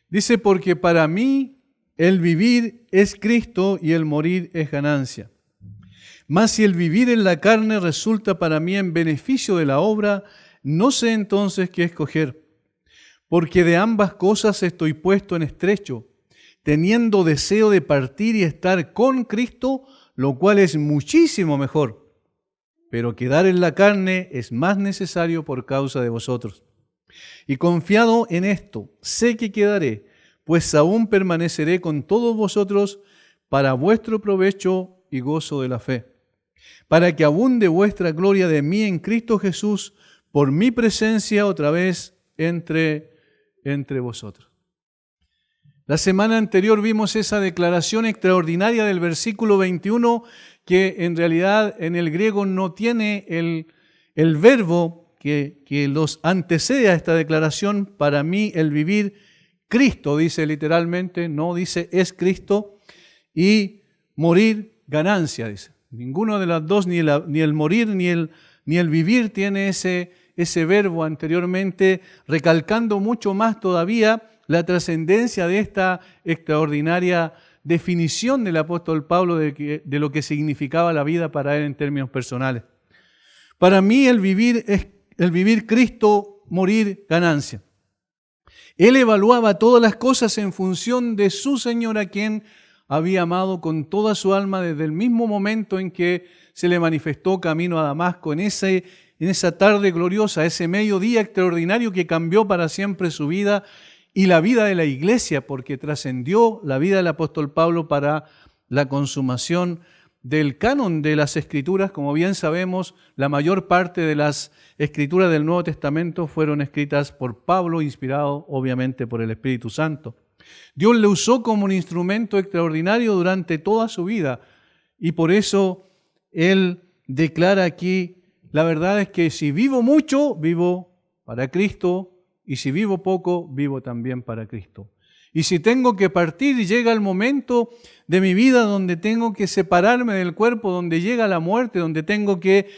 Dice, porque para mí el vivir es Cristo y el morir es ganancia. Mas si el vivir en la carne resulta para mí en beneficio de la obra, no sé entonces qué escoger. Porque de ambas cosas estoy puesto en estrecho, teniendo deseo de partir y estar con Cristo, lo cual es muchísimo mejor. Pero quedar en la carne es más necesario por causa de vosotros. Y confiado en esto, sé que quedaré, pues aún permaneceré con todos vosotros para vuestro provecho y gozo de la fe, para que abunde vuestra gloria de mí en Cristo Jesús por mi presencia otra vez entre vosotros. La semana anterior vimos esa declaración extraordinaria del versículo 21 que en realidad en el griego no tiene el verbo que los antecede a esta declaración. Para mí el vivir, Cristo dice literalmente, no dice es Cristo, y morir, ganancia, dice. Ninguno de las dos, ni el morir ni el vivir tiene ese verbo anteriormente, recalcando mucho más todavía la trascendencia de esta extraordinaria definición del apóstol Pablo de lo que significaba la vida para él en términos personales. Para mí el vivir es el vivir Cristo, morir ganancia. Él evaluaba todas las cosas en función de su Señor, a quien había amado con toda su alma desde el mismo momento en que se le manifestó camino a Damasco, en esa tarde gloriosa, ese mediodía extraordinario que cambió para siempre su vida y la vida de la iglesia, porque trascendió la vida del apóstol Pablo para la consumación del canon de las Escrituras. Como bien sabemos, la mayor parte de las Escrituras del Nuevo Testamento fueron escritas por Pablo, inspirado obviamente por el Espíritu Santo. Dios le usó como un instrumento extraordinario durante toda su vida y por eso Él declara aquí, la verdad es que si vivo mucho, vivo para Cristo, y si vivo poco, vivo también para Cristo. Y si tengo que partir y llega el momento de mi vida donde tengo que separarme del cuerpo, donde llega la muerte, donde tengo que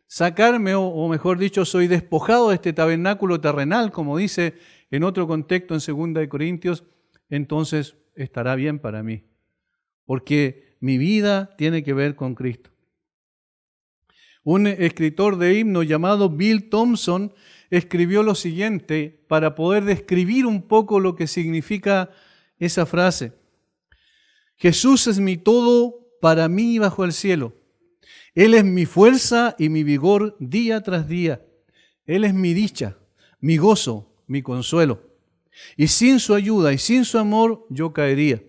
sacarme, o mejor dicho, soy despojado de este tabernáculo terrenal, como dice en otro contexto en 2 Corintios, entonces estará bien para mí, porque mi vida tiene que ver con Cristo. Un escritor de himnos llamado Bill Thompson escribió lo siguiente para poder describir un poco lo que significa esa frase. Jesús es mi todo para mí bajo el cielo. Él es mi fuerza y mi vigor día tras día. Él es mi dicha, mi gozo, mi consuelo. Y sin su ayuda y sin su amor yo caería.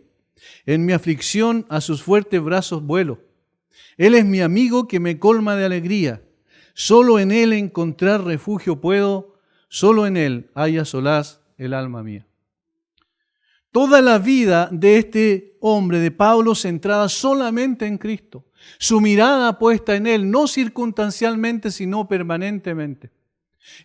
En mi aflicción a sus fuertes brazos vuelo. Él es mi amigo que me colma de alegría. Solo en Él encontrar refugio puedo, solo en Él haya solaz el alma mía. Toda la vida de este hombre, de Pablo, centrada solamente en Cristo. Su mirada puesta en Él, no circunstancialmente, sino permanentemente.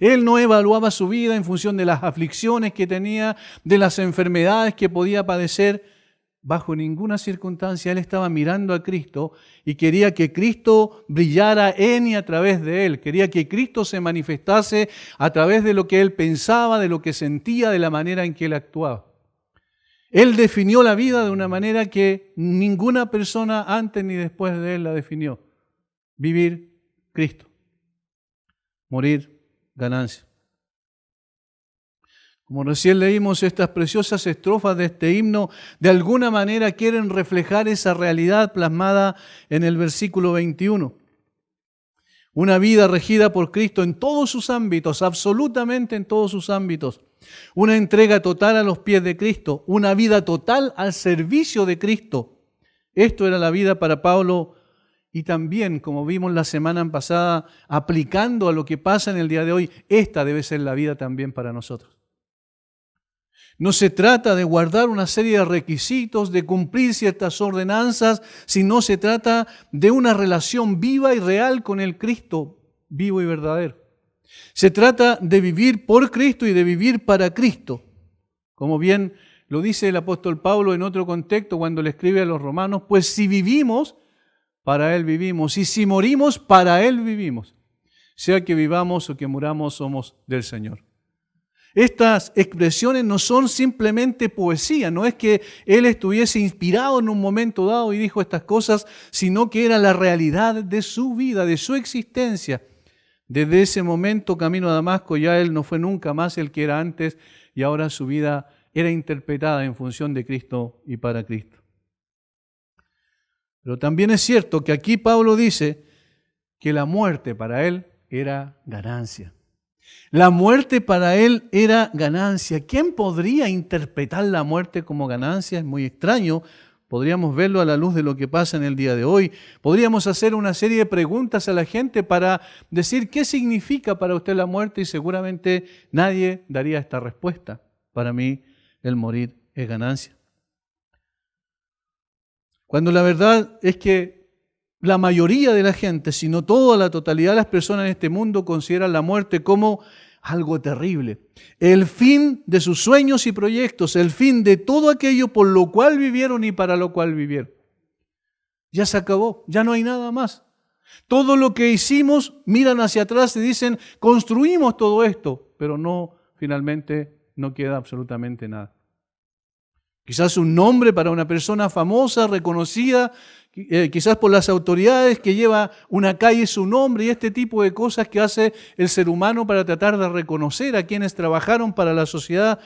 Él no evaluaba su vida en función de las aflicciones que tenía, de las enfermedades que podía padecer. Bajo ninguna circunstancia Él estaba mirando a Cristo y quería que Cristo brillara en y a través de Él. Quería que Cristo se manifestase a través de lo que Él pensaba, de lo que sentía, de la manera en que Él actuaba. Él definió la vida de una manera que ninguna persona antes ni después de Él la definió. Vivir Cristo. Morir ganancia. Como recién leímos, estas preciosas estrofas de este himno de alguna manera quieren reflejar esa realidad plasmada en el versículo 21. Una vida regida por Cristo en todos sus ámbitos, absolutamente en todos sus ámbitos. Una entrega total a los pies de Cristo, una vida total al servicio de Cristo. Esto era la vida para Pablo y también, como vimos la semana pasada, aplicando a lo que pasa en el día de hoy, esta debe ser la vida también para nosotros. No se trata de guardar una serie de requisitos, de cumplir ciertas ordenanzas, sino se trata de una relación viva y real con el Cristo vivo y verdadero. Se trata de vivir por Cristo y de vivir para Cristo. Como bien lo dice el apóstol Pablo en otro contexto cuando le escribe a los romanos, pues si vivimos, para Él vivimos, y si morimos, para Él vivimos. Sea que vivamos o que muramos, somos del Señor. Estas expresiones no son simplemente poesía, no es que él estuviese inspirado en un momento dado y dijo estas cosas, sino que era la realidad de su vida, de su existencia. Desde ese momento, camino a Damasco, ya él no fue nunca más el que era antes y ahora su vida era interpretada en función de Cristo y para Cristo. Pero también es cierto que aquí Pablo dice que la muerte para él era ganancia. La muerte para él era ganancia. ¿Quién podría interpretar la muerte como ganancia? Es muy extraño. Podríamos verlo a la luz de lo que pasa en el día de hoy. Podríamos hacer una serie de preguntas a la gente para decir qué significa para usted la muerte y seguramente nadie daría esta respuesta. Para mí, el morir es ganancia. Cuando la verdad es que la mayoría de la gente, si no toda la totalidad de las personas en este mundo, consideran la muerte como algo terrible. El fin de sus sueños y proyectos, el fin de todo aquello por lo cual vivieron y para lo cual vivieron. Ya se acabó, ya no hay nada más. Todo lo que hicimos, miran hacia atrás y dicen, construimos todo esto, pero no, finalmente no queda absolutamente nada. Quizás un nombre para una persona famosa, reconocida, quizás por las autoridades, que lleva una calle su nombre y este tipo de cosas que hace el ser humano para tratar de reconocer a quienes trabajaron para la sociedad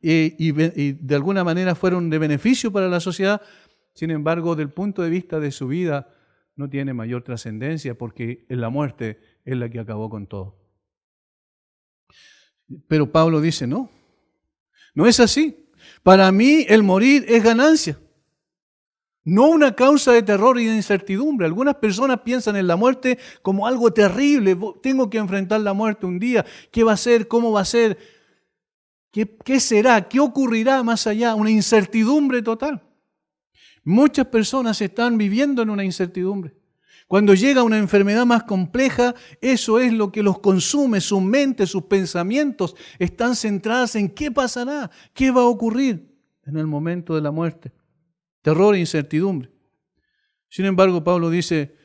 y de alguna manera fueron de beneficio para la sociedad. Sin embargo, del punto de vista de su vida, no tiene mayor trascendencia porque la muerte es la que acabó con todo. Pero Pablo dice, no es así. Para mí el morir es ganancia, no una causa de terror y de incertidumbre. Algunas personas piensan en la muerte como algo terrible. Tengo que enfrentar la muerte un día. ¿Qué va a ser? ¿Cómo va a ser? ¿Qué será? ¿Qué ocurrirá más allá? Una incertidumbre total. Muchas personas están viviendo en una incertidumbre. Cuando llega una enfermedad más compleja, eso es lo que los consume, su mente, sus pensamientos están centrados en qué pasará, qué va a ocurrir en el momento de la muerte. Terror e incertidumbre. Sin embargo, Pablo dice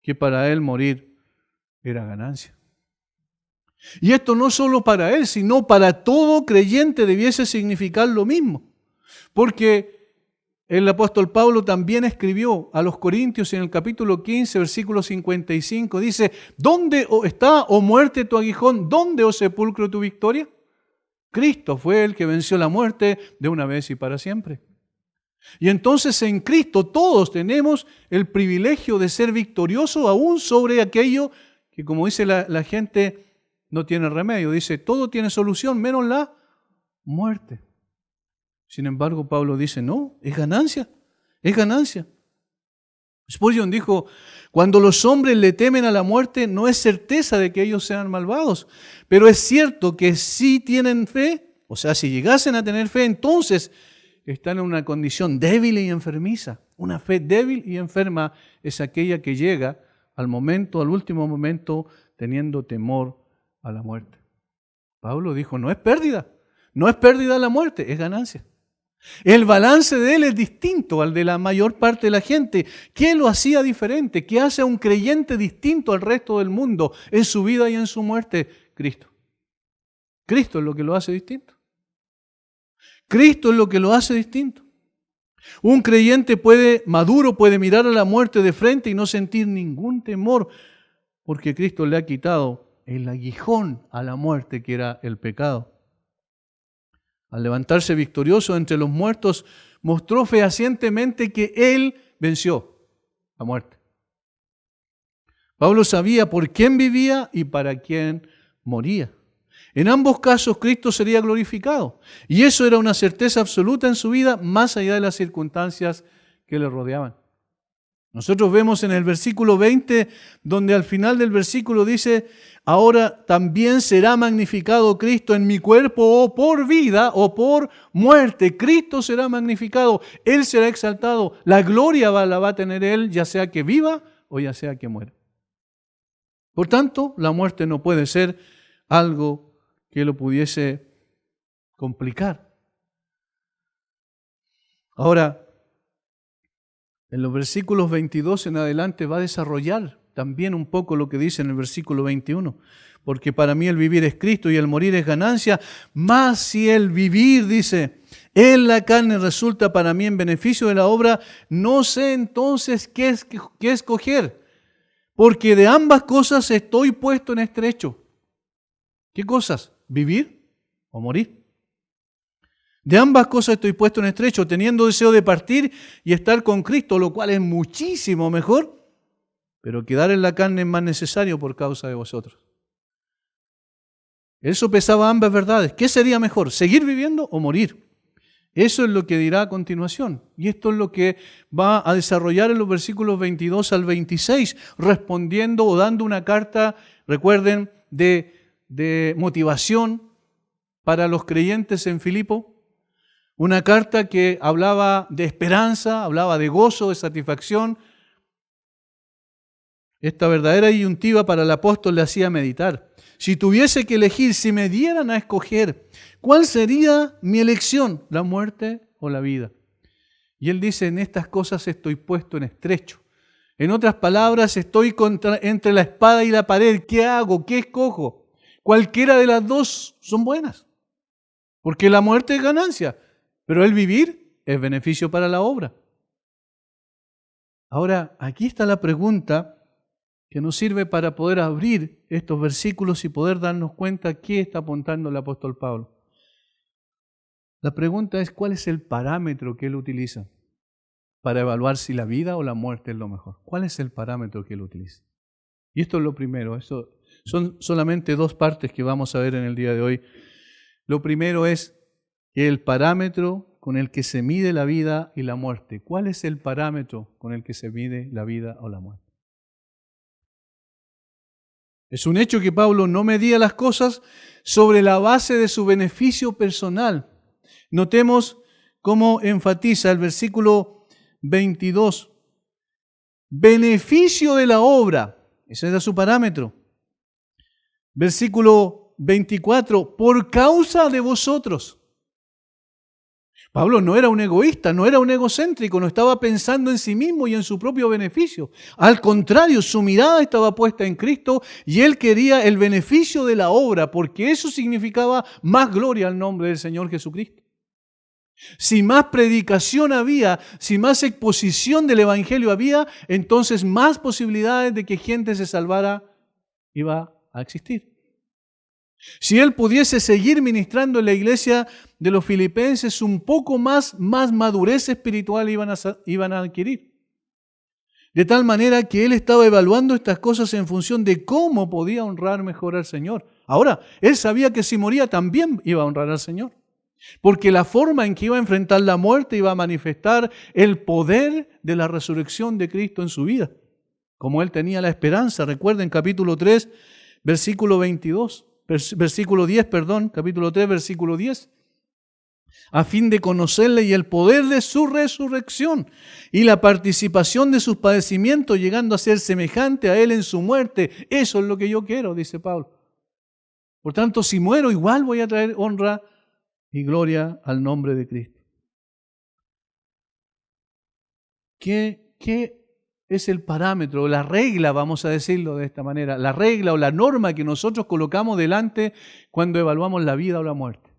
que para él morir era ganancia. Y esto no solo para él, sino para todo creyente debiese significar lo mismo. Porque el apóstol Pablo también escribió a los Corintios en el capítulo 15, versículo 55, dice, ¿dónde está, oh muerte, tu aguijón? ¿Dónde, oh sepulcro, tu victoria? Cristo fue el que venció la muerte de una vez y para siempre. Y entonces en Cristo todos tenemos el privilegio de ser victoriosos aún sobre aquello que, como dice la gente, no tiene remedio. Dice, todo tiene solución menos la muerte. Sin embargo, Pablo dice, no, es ganancia, es ganancia. Spurgeon dijo, cuando los hombres le temen a la muerte, no es certeza de que ellos sean malvados, pero es cierto que si tienen fe, o sea, si llegasen a tener fe, entonces están en una condición débil y enfermiza. Una fe débil y enferma es aquella que llega al último momento, teniendo temor a la muerte. Pablo dijo, no es pérdida la muerte, es ganancia. El balance de él es distinto al de la mayor parte de la gente. ¿Qué lo hacía diferente? ¿Qué hace a un creyente distinto al resto del mundo en su vida y en su muerte? Cristo. Cristo es lo que lo hace distinto. Cristo es lo que lo hace distinto. Un creyente maduro puede mirar a la muerte de frente y no sentir ningún temor, porque Cristo le ha quitado el aguijón a la muerte que era el pecado. Al levantarse victorioso entre los muertos, mostró fehacientemente que Él venció la muerte. Pablo sabía por quién vivía y para quién moría. En ambos casos, Cristo sería glorificado. Y eso era una certeza absoluta en su vida, más allá de las circunstancias que le rodeaban. Nosotros vemos en el versículo 20, donde al final del versículo dice, ahora también será magnificado Cristo en mi cuerpo, o por vida o por muerte. Cristo será magnificado, Él será exaltado. La gloria la va a tener Él, ya sea que viva o ya sea que muera. Por tanto, la muerte no puede ser algo que lo pudiese complicar. Ahora, en los versículos 22 en adelante va a desarrollar también un poco lo que dice en el versículo 21. Porque para mí el vivir es Cristo y el morir es ganancia, más si el vivir, dice, en la carne resulta para mí en beneficio de la obra, no sé entonces qué escoger, porque de ambas cosas estoy puesto en estrecho. ¿Qué cosas? ¿Vivir o morir? De ambas cosas estoy puesto en estrecho, teniendo deseo de partir y estar con Cristo, lo cual es muchísimo mejor, pero quedar en la carne es más necesario por causa de vosotros. Eso pesaba ambas verdades. ¿Qué sería mejor? ¿Seguir viviendo o morir? Eso es lo que dirá a continuación. Y esto es lo que va a desarrollar en los versículos 22 al 26, respondiendo o dando una carta, recuerden, de motivación para los creyentes en Filipo. Una carta que hablaba de esperanza, hablaba de gozo, de satisfacción. Esta verdadera disyuntiva para el apóstol le hacía meditar. Si tuviese que elegir, si me dieran a escoger, ¿cuál sería mi elección? ¿La muerte o la vida? Y él dice, en estas cosas estoy puesto en estrecho. En otras palabras, estoy entre la espada y la pared. ¿Qué hago? ¿Qué escojo? Cualquiera de las dos son buenas. Porque la muerte es ganancia, pero el vivir es beneficio para la obra. Ahora, aquí está la pregunta que nos sirve para poder abrir estos versículos y poder darnos cuenta qué está apuntando el apóstol Pablo. La pregunta es, ¿cuál es el parámetro que él utiliza para evaluar si la vida o la muerte es lo mejor? ¿Cuál es el parámetro que él utiliza? Y esto es lo primero. Esto son solamente dos partes que vamos a ver en el día de hoy. Lo primero es el parámetro con el que se mide la vida y la muerte. ¿Cuál es el parámetro con el que se mide la vida o la muerte? Es un hecho que Pablo no medía las cosas sobre la base de su beneficio personal. Notemos cómo enfatiza el versículo 22. Beneficio de la obra. Ese era su parámetro. Versículo 24. Por causa de vosotros. Pablo no era un egoísta, no era un egocéntrico, no estaba pensando en sí mismo y en su propio beneficio. Al contrario, su mirada estaba puesta en Cristo y él quería el beneficio de la obra, porque eso significaba más gloria al nombre del Señor Jesucristo. Si más predicación había, si más exposición del Evangelio había, entonces más posibilidades de que gente se salvara iba a existir. Si él pudiese seguir ministrando en la iglesia de los filipenses, un poco más madurez espiritual iban a adquirir. De tal manera que él estaba evaluando estas cosas en función de cómo podía honrar mejor al Señor. Ahora, él sabía que si moría también iba a honrar al Señor. Porque la forma en que iba a enfrentar la muerte iba a manifestar el poder de la resurrección de Cristo en su vida. Como él tenía la esperanza. Recuerden capítulo 3, versículo 22. Capítulo 3, versículo 10, a fin de conocerle y el poder de su resurrección y la participación de sus padecimientos, llegando a ser semejante a él en su muerte. Eso es lo que yo quiero, dice Pablo. Por tanto, si muero, igual voy a traer honra y gloria al nombre de Cristo. ¿Qué es el parámetro, la regla, vamos a decirlo de esta manera, la regla o la norma que nosotros colocamos delante cuando evaluamos la vida o la muerte?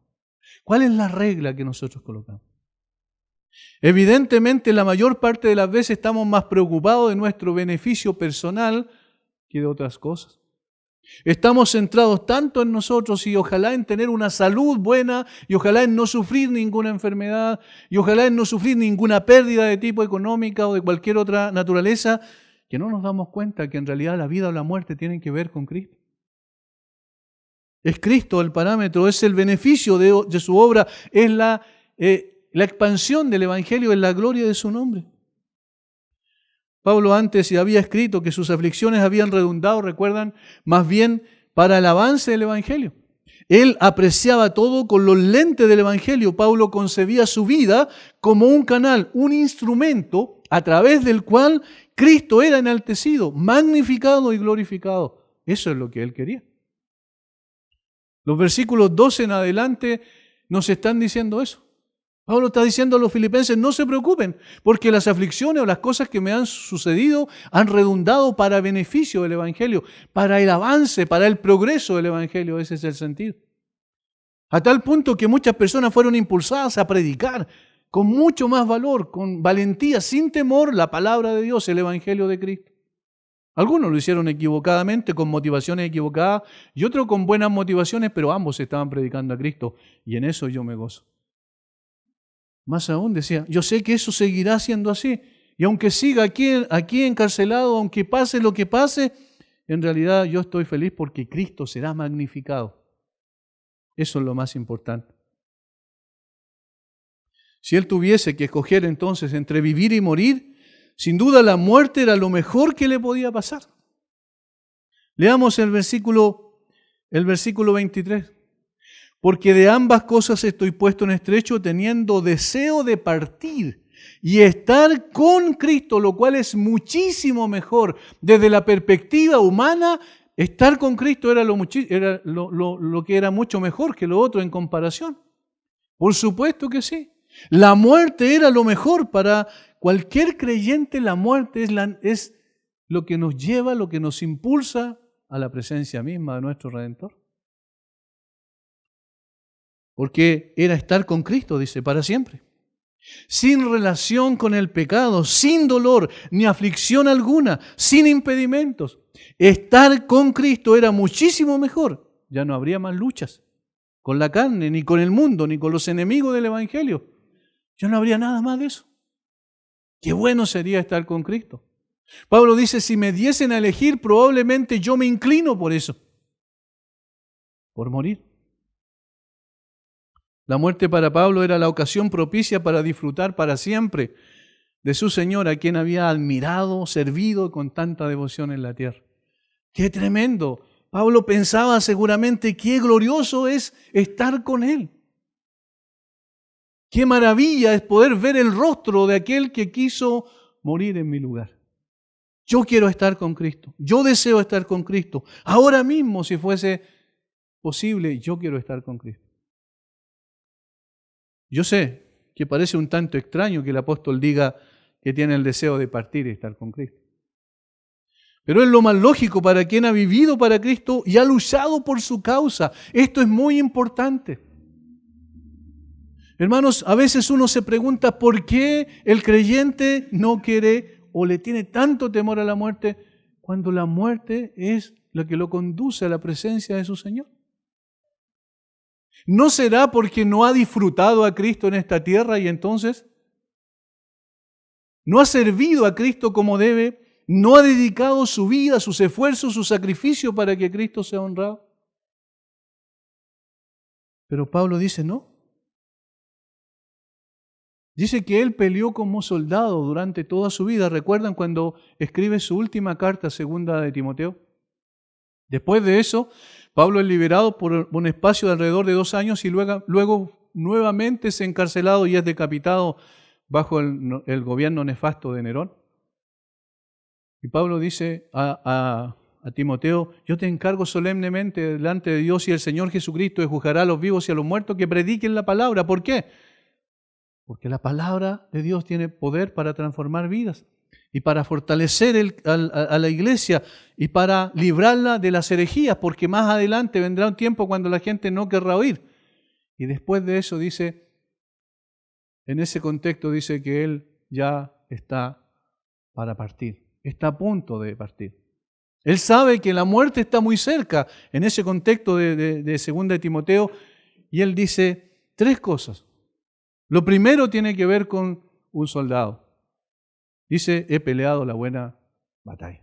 ¿Cuál es la regla que nosotros colocamos? Evidentemente, la mayor parte de las veces estamos más preocupados de nuestro beneficio personal que de otras cosas. Estamos centrados tanto en nosotros y ojalá en tener una salud buena y ojalá en no sufrir ninguna enfermedad y ojalá en no sufrir ninguna pérdida de tipo económica o de cualquier otra naturaleza, que no nos damos cuenta que en realidad la vida o la muerte tienen que ver con Cristo. Es Cristo el parámetro, es el beneficio de su obra, es la expansión del Evangelio, es la gloria de su nombre. Pablo antes había escrito que sus aflicciones habían redundado, recuerdan, más bien para el avance del Evangelio. Él apreciaba todo con los lentes del Evangelio. Pablo concebía su vida como un canal, un instrumento a través del cual Cristo era enaltecido, magnificado y glorificado. Eso es lo que él quería. Los versículos 12 en adelante nos están diciendo eso. Pablo está diciendo a los filipenses, no se preocupen, porque las aflicciones o las cosas que me han sucedido han redundado para beneficio del Evangelio, para el avance, para el progreso del Evangelio. Ese es el sentido. A tal punto que muchas personas fueron impulsadas a predicar con mucho más valor, con valentía, sin temor, la palabra de Dios, el Evangelio de Cristo. Algunos lo hicieron equivocadamente, con motivaciones equivocadas, y otros con buenas motivaciones, pero ambos estaban predicando a Cristo, y en eso yo me gozo. Más aún decía, yo sé que eso seguirá siendo así, y aunque siga aquí encarcelado, aunque pase lo que pase, en realidad yo estoy feliz porque Cristo será magnificado. Eso es lo más importante. Si él tuviese que escoger entonces entre vivir y morir, sin duda la muerte era lo mejor que le podía pasar. Leamos el versículo 23. Porque de ambas cosas estoy puesto en estrecho, teniendo deseo de partir y estar con Cristo, lo cual es muchísimo mejor. Desde la perspectiva humana, estar con Cristo era lo que era mucho mejor que lo otro en comparación. Por supuesto que sí. La muerte era lo mejor para cualquier creyente. La muerte es lo que nos lleva, lo que nos impulsa a la presencia misma de nuestro Redentor. Porque era estar con Cristo, dice, para siempre. Sin relación con el pecado, sin dolor ni aflicción alguna, sin impedimentos. Estar con Cristo era muchísimo mejor. Ya no habría más luchas con la carne, ni con el mundo, ni con los enemigos del Evangelio. Ya no habría nada más de eso. Qué bueno sería estar con Cristo. Pablo dice, si me diesen a elegir, probablemente yo me inclino por eso. Por morir. La muerte para Pablo era la ocasión propicia para disfrutar para siempre de su Señor, a quien había admirado, servido con tanta devoción en la tierra. ¡Qué tremendo! Pablo pensaba seguramente qué glorioso es estar con Él. ¡Qué maravilla es poder ver el rostro de aquel que quiso morir en mi lugar! Yo quiero estar con Cristo. Yo deseo estar con Cristo. Ahora mismo, si fuese posible, yo quiero estar con Cristo. Yo sé que parece un tanto extraño que el apóstol diga que tiene el deseo de partir y estar con Cristo. Pero es lo más lógico para quien ha vivido para Cristo y ha luchado por su causa. Esto es muy importante. Hermanos, a veces uno se pregunta por qué el creyente no quiere o le tiene tanto temor a la muerte cuando la muerte es la que lo conduce a la presencia de su Señor. ¿No será porque no ha disfrutado a Cristo en esta tierra y entonces no ha servido a Cristo como debe? ¿No ha dedicado su vida, sus esfuerzos, su sacrificio para que Cristo sea honrado? Pero Pablo dice no. Dice que él peleó como soldado durante toda su vida. ¿Recuerdan cuando escribe su última carta, segunda de Timoteo? Después de eso, Pablo es liberado por un espacio de alrededor de 2 años y luego nuevamente es encarcelado y es decapitado bajo el gobierno nefasto de Nerón. Y Pablo dice a Timoteo, yo te encargo solemnemente delante de Dios y el Señor Jesucristo, que juzgará a los vivos y a los muertos, que prediquen la palabra. ¿Por qué? Porque la palabra de Dios tiene poder para transformar vidas y para fortalecer a la iglesia y para librarla de las herejías, porque más adelante vendrá un tiempo cuando la gente no querrá oír. Y después de eso dice, en ese contexto dice que él ya está para partir, está a punto de partir. Él sabe que la muerte está muy cerca en ese contexto de 2 de Timoteo y él dice 3 cosas. Lo primero tiene que ver con un soldado. Dice, he peleado la buena batalla.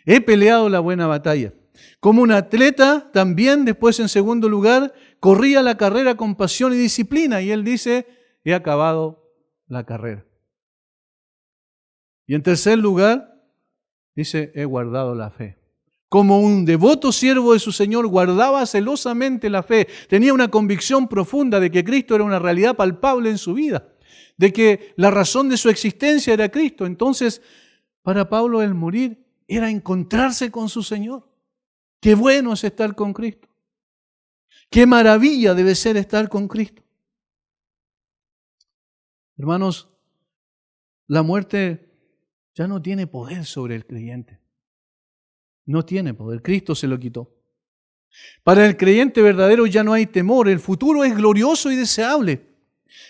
He peleado la buena batalla. Como un atleta, también después en segundo lugar, corría la carrera con pasión y disciplina. Y él dice, he acabado la carrera. Y en tercer lugar, dice, he guardado la fe. Como un devoto siervo de su Señor, guardaba celosamente la fe. Tenía una convicción profunda de que Cristo era una realidad palpable en su vida, de que la razón de su existencia era Cristo. Entonces, para Pablo el morir era encontrarse con su Señor. Qué bueno es estar con Cristo. Qué maravilla debe ser estar con Cristo. Hermanos, la muerte ya no tiene poder sobre el creyente. No tiene poder. Cristo se lo quitó. Para el creyente verdadero ya no hay temor. El futuro es glorioso y deseable.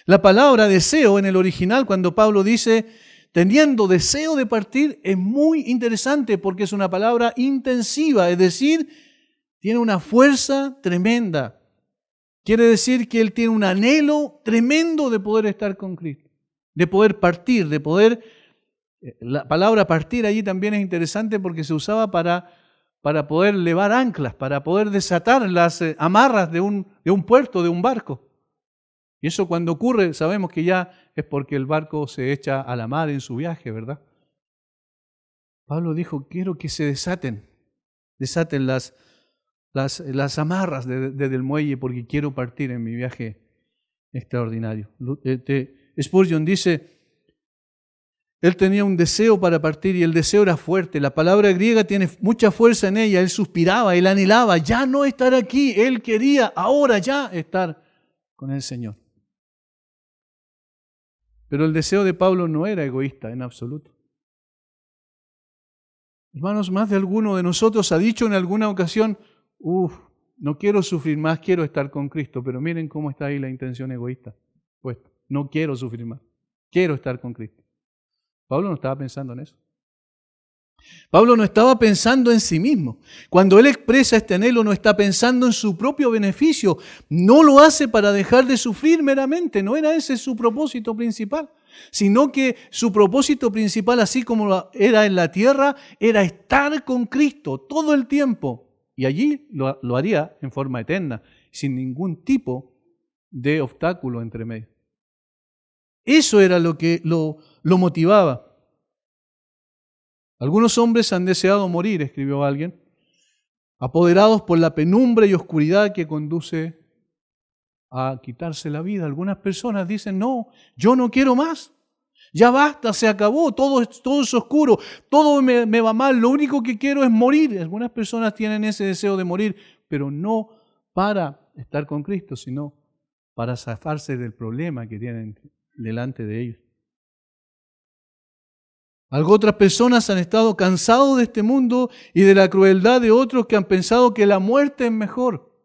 La palabra deseo en el original, cuando Pablo dice teniendo deseo de partir, es muy interesante porque es una palabra intensiva, es decir, tiene una fuerza tremenda. Quiere decir que él tiene un anhelo tremendo de poder estar con Cristo, de poder partir, de poder... La palabra partir allí también es interesante porque se usaba para poder levar anclas, para poder desatar las amarras de un puerto, de un barco. Y eso cuando ocurre, sabemos que ya es porque el barco se echa a la mar en su viaje, ¿verdad? Pablo dijo, quiero que se desaten las amarras desde el muelle porque quiero partir en mi viaje extraordinario. Spurgeon dice, él tenía un deseo para partir y el deseo era fuerte. La palabra griega tiene mucha fuerza en ella. Él suspiraba, él anhelaba ya no estar aquí. Él quería ahora ya estar con el Señor. Pero el deseo de Pablo no era egoísta en absoluto. Hermanos, más de alguno de nosotros ha dicho en alguna ocasión, no quiero sufrir más, quiero estar con Cristo. Pero miren cómo está ahí la intención egoísta. Pues no quiero sufrir más, quiero estar con Cristo. Pablo no estaba pensando en eso. Pablo no estaba pensando en sí mismo. Cuando él expresa este anhelo, no está pensando en su propio beneficio. No lo hace para dejar de sufrir meramente. No era ese su propósito principal. Sino que su propósito principal, así como era en la tierra, era estar con Cristo todo el tiempo. Y allí lo haría en forma eterna, sin ningún tipo de obstáculo entre medio. Eso era lo que lo motivaba. Algunos hombres han deseado morir, escribió alguien, apoderados por la penumbra y oscuridad que conduce a quitarse la vida. Algunas personas dicen, no, yo no quiero más, ya basta, se acabó, todo es oscuro, todo me va mal, lo único que quiero es morir. Algunas personas tienen ese deseo de morir, pero no para estar con Cristo, sino para zafarse del problema que tienen delante de ellos. Otras personas han estado cansados de este mundo y de la crueldad de otros que han pensado que la muerte es mejor.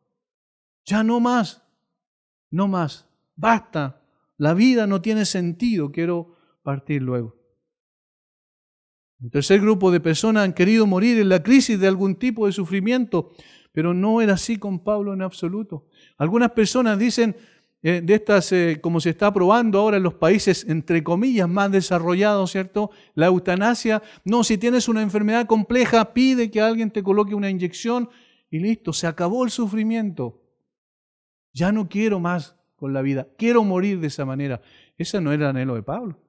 Ya no más, no más, basta, la vida no tiene sentido, quiero partir luego. Un tercer grupo de personas han querido morir en la crisis de algún tipo de sufrimiento, pero no era así con Pablo en absoluto. Algunas personas dicen, de estas, como se está probando ahora en los países, entre comillas, más desarrollados, ¿cierto? La eutanasia. No, si tienes una enfermedad compleja, pide que alguien te coloque una inyección y listo, se acabó el sufrimiento. Ya no quiero más con la vida, quiero morir de esa manera. Ese no era el anhelo de Pablo.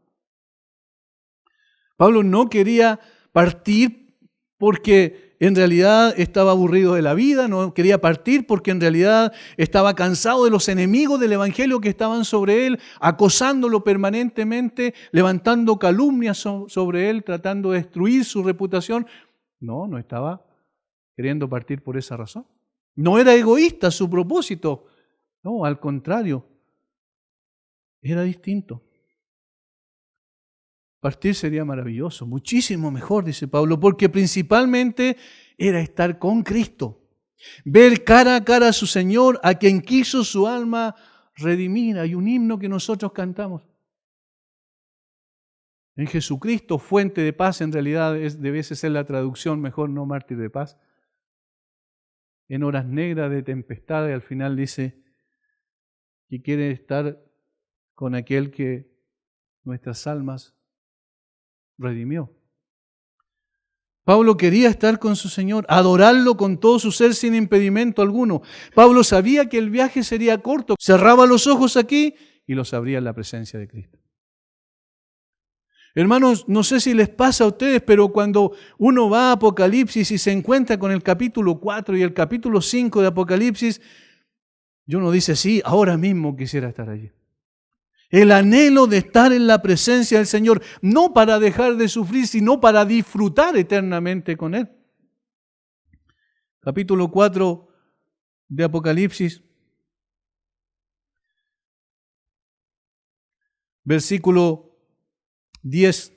Pablo no quería partir porque en realidad estaba aburrido de la vida, no quería partir porque en realidad estaba cansado de los enemigos del Evangelio que estaban sobre él, acosándolo permanentemente, levantando calumnias sobre él, tratando de destruir su reputación. No estaba queriendo partir por esa razón. No era egoísta su propósito, no, al contrario, era distinto. Partir sería maravilloso, muchísimo mejor, dice Pablo, porque principalmente era estar con Cristo, ver cara a cara a su Señor, a quien quiso su alma redimir. Hay un himno que nosotros cantamos. En Jesucristo, fuente de paz, en realidad debe ser la traducción mejor, no mártir de paz. En horas negras de tempestad, y al final dice que quiere estar con aquel que nuestras almas redimió. Pablo quería estar con su Señor, adorarlo con todo su ser sin impedimento alguno. Pablo sabía que el viaje sería corto, cerraba los ojos aquí y los abría en la presencia de Cristo. Hermanos, no sé si les pasa a ustedes, pero cuando uno va a Apocalipsis y se encuentra con el capítulo 4 y el capítulo 5 de Apocalipsis, uno dice, sí, ahora mismo quisiera estar allí. El anhelo de estar en la presencia del Señor, no para dejar de sufrir, sino para disfrutar eternamente con Él. Capítulo 4 de Apocalipsis. Versículo 10.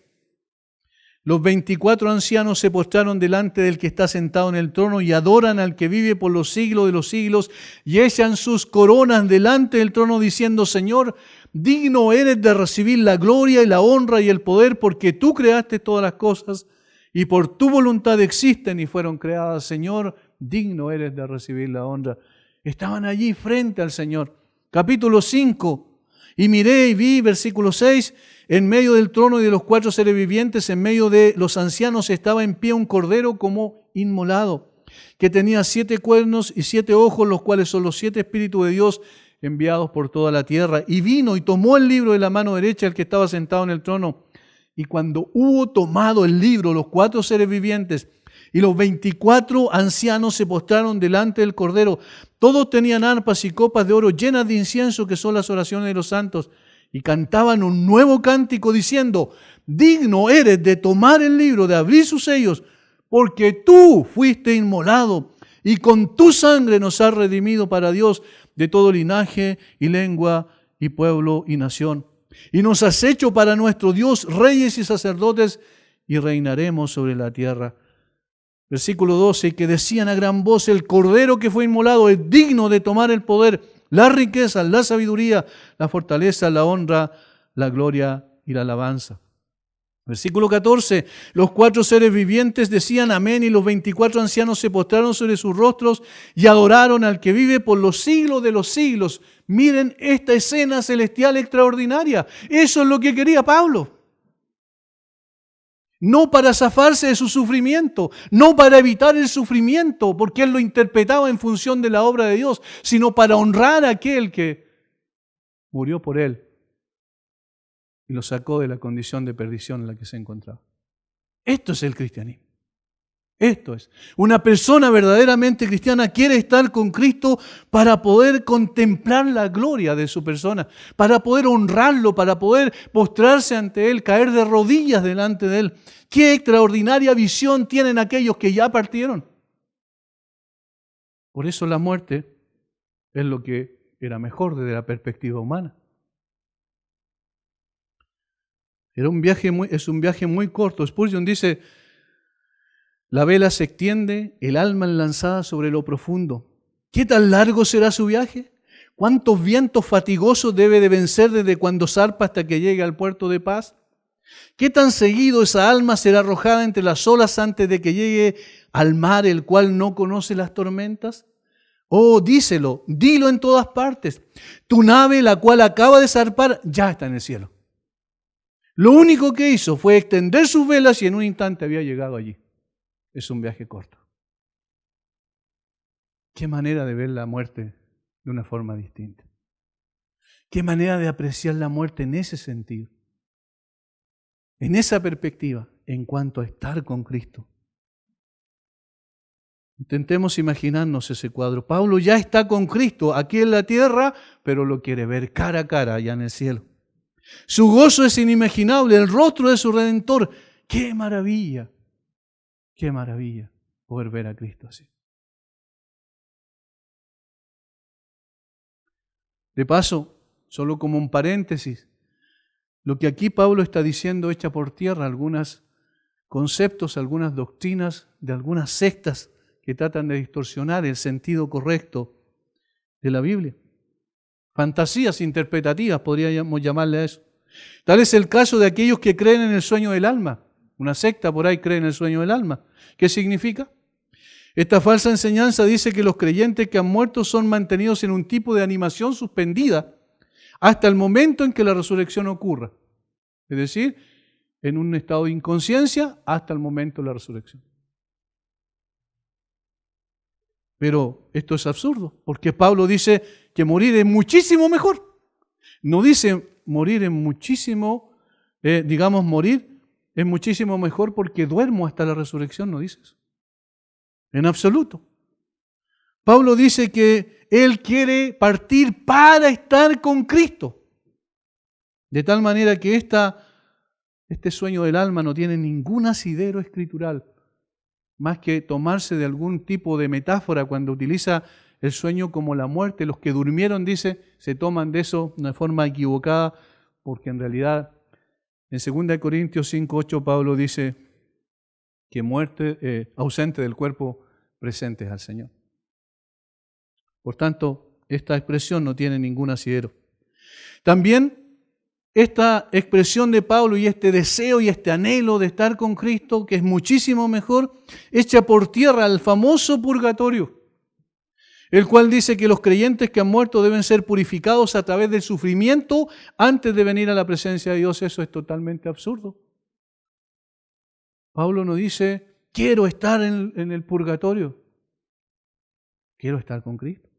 Los 24 ancianos se postraron delante del que está sentado en el trono y adoran al que vive por los siglos de los siglos y echan sus coronas delante del trono diciendo: Señor, digno eres de recibir la gloria y la honra y el poder, porque tú creaste todas las cosas y por tu voluntad existen y fueron creadas. Señor, digno eres de recibir la honra. Estaban allí frente al Señor. Capítulo 5. Y miré y vi, versículo 6, en medio del trono y de los 4 seres vivientes, en medio de los ancianos, estaba en pie un cordero como inmolado, que tenía 7 cuernos y 7 ojos, los cuales son los 7 espíritus de Dios enviados por toda la tierra. Y vino y tomó el libro de la mano derecha del que estaba sentado en el trono. Y cuando hubo tomado el libro, los 4 seres vivientes y los 24 ancianos se postraron delante del Cordero. Todos tenían arpas y copas de oro llenas de incienso, que son las oraciones de los santos, y cantaban un nuevo cántico diciendo: digno eres de tomar el libro, de abrir sus sellos, porque tú fuiste inmolado y con tu sangre nos has redimido para Dios de todo linaje y lengua y pueblo y nación. Y nos has hecho para nuestro Dios reyes y sacerdotes, y reinaremos sobre la tierra. Versículo 12, que decían a gran voz: el Cordero que fue inmolado es digno de tomar el poder, la riqueza, la sabiduría, la fortaleza, la honra, la gloria y la alabanza. Versículo 14, los 4 seres vivientes decían amén, y los 24 ancianos se postraron sobre sus rostros y adoraron al que vive por los siglos de los siglos. Miren esta escena celestial extraordinaria. Eso es lo que quería Pablo. No para zafarse de su sufrimiento, no para evitar el sufrimiento, porque él lo interpretaba en función de la obra de Dios, sino para honrar a aquel que murió por él y lo sacó de la condición de perdición en la que se encontraba. Esto es el cristianismo. Esto es. Una persona verdaderamente cristiana quiere estar con Cristo para poder contemplar la gloria de su persona, para poder honrarlo, para poder postrarse ante Él, caer de rodillas delante de Él. ¡Qué extraordinaria visión tienen aquellos que ya partieron! Por eso la muerte es lo que era mejor desde la perspectiva humana. Es un viaje muy corto. Spurgeon dice: la vela se extiende, el alma enlazada sobre lo profundo. ¿Qué tan largo será su viaje? ¿Cuántos vientos fatigosos debe de vencer desde cuando zarpa hasta que llegue al puerto de paz? ¿Qué tan seguido esa alma será arrojada entre las olas antes de que llegue al mar, el cual no conoce las tormentas? Oh, díselo, dilo en todas partes. Tu nave, la cual acaba de zarpar, ya está en el cielo. Lo único que hizo fue extender sus velas y en un instante había llegado allí. Es un viaje corto. Qué manera de ver la muerte de una forma distinta. Qué manera de apreciar la muerte en ese sentido. En esa perspectiva, en cuanto a estar con Cristo. Intentemos imaginarnos ese cuadro. Pablo ya está con Cristo aquí en la tierra, pero lo quiere ver cara a cara allá en el cielo. Su gozo es inimaginable, el rostro de su Redentor. ¡Qué maravilla! ¡Qué maravilla poder ver a Cristo así! De paso, solo como un paréntesis, lo que aquí Pablo está diciendo echa por tierra algunos conceptos, algunas doctrinas de algunas sectas que tratan de distorsionar el sentido correcto de la Biblia. Fantasías interpretativas, podríamos llamarle a eso. Tal es el caso de aquellos que creen en el sueño del alma. Una secta por ahí cree en el sueño del alma. ¿Qué significa? Esta falsa enseñanza dice que los creyentes que han muerto son mantenidos en un tipo de animación suspendida hasta el momento en que la resurrección ocurra. Es decir, en un estado de inconsciencia hasta el momento de la resurrección. Pero esto es absurdo, porque Pablo dice que morir es muchísimo mejor. No dice morir es muchísimo, morir es muchísimo mejor porque duermo hasta la resurrección, no dice eso. En absoluto. Pablo dice que él quiere partir para estar con Cristo. De tal manera que este sueño del alma no tiene ningún asidero escritural, más que tomarse de algún tipo de metáfora cuando utiliza el sueño como la muerte. Los que durmieron, dice, se toman de eso de una forma equivocada porque en realidad en 2 Corintios 5:8 Pablo dice que muerte ausente del cuerpo, presente es al Señor. Por tanto, esta expresión no tiene ningún asidero. También esta expresión de Pablo y este deseo y este anhelo de estar con Cristo, que es muchísimo mejor, echa por tierra el famoso purgatorio, el cual dice que los creyentes que han muerto deben ser purificados a través del sufrimiento antes de venir a la presencia de Dios. Eso es totalmente absurdo. Pablo no dice, quiero estar en el purgatorio, quiero estar con Cristo.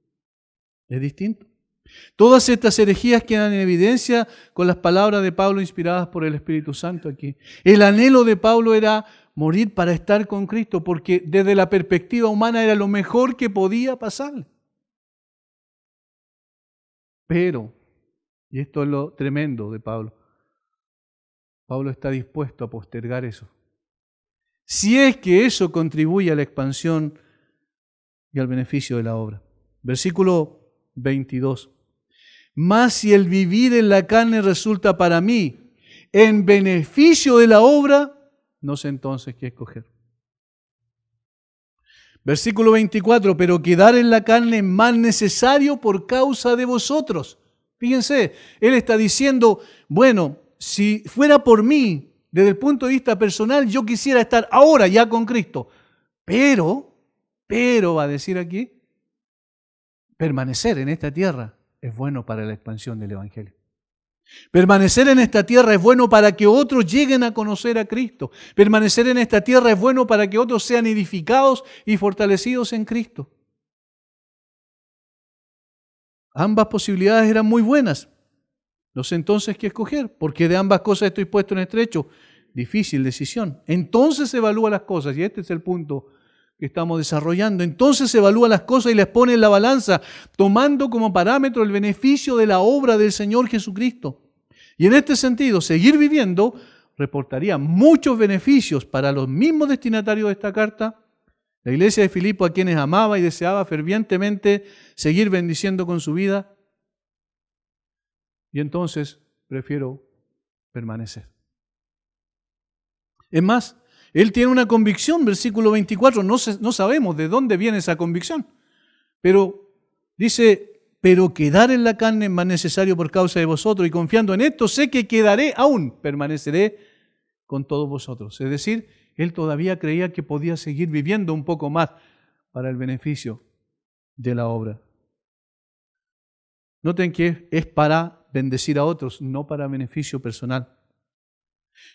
Es distinto. Todas estas herejías quedan en evidencia con las palabras de Pablo inspiradas por el Espíritu Santo aquí. El anhelo de Pablo era morir para estar con Cristo, porque desde la perspectiva humana era lo mejor que podía pasarle. Pero, y esto es lo tremendo de Pablo, Pablo está dispuesto a postergar eso. Si es que eso contribuye a la expansión y al beneficio de la obra. Versículo 22. Mas si el vivir en la carne resulta para mí en beneficio de la obra, no sé entonces qué escoger. Versículo 24, pero quedar en la carne es más necesario por causa de vosotros. Fíjense, él está diciendo, bueno, si fuera por mí, desde el punto de vista personal, yo quisiera estar ahora ya con Cristo. Pero, va a decir aquí, permanecer en esta tierra es bueno para la expansión del Evangelio. Permanecer en esta tierra es bueno para que otros lleguen a conocer a Cristo. Permanecer en esta tierra es bueno para que otros sean edificados y fortalecidos en Cristo. Ambas posibilidades eran muy buenas. No sé entonces qué escoger, porque de ambas cosas estoy puesto en estrecho. Difícil decisión. Entonces se evalúa las cosas, y este es el punto que estamos desarrollando. Entonces se evalúa las cosas y las pone en la balanza, tomando como parámetro el beneficio de la obra del Señor Jesucristo. Y en este sentido, seguir viviendo reportaría muchos beneficios para los mismos destinatarios de esta carta, la iglesia de Filipo, a quienes amaba y deseaba fervientemente seguir bendiciendo con su vida. Y entonces prefiero permanecer. Es más, él tiene una convicción, versículo 24, no sabemos de dónde viene esa convicción, pero dice, pero quedar en la carne es más necesario por causa de vosotros, y confiando en esto sé que quedaré aún, permaneceré con todos vosotros. Es decir, él todavía creía que podía seguir viviendo un poco más para el beneficio de la obra. Noten que es para bendecir a otros, no para beneficio personal.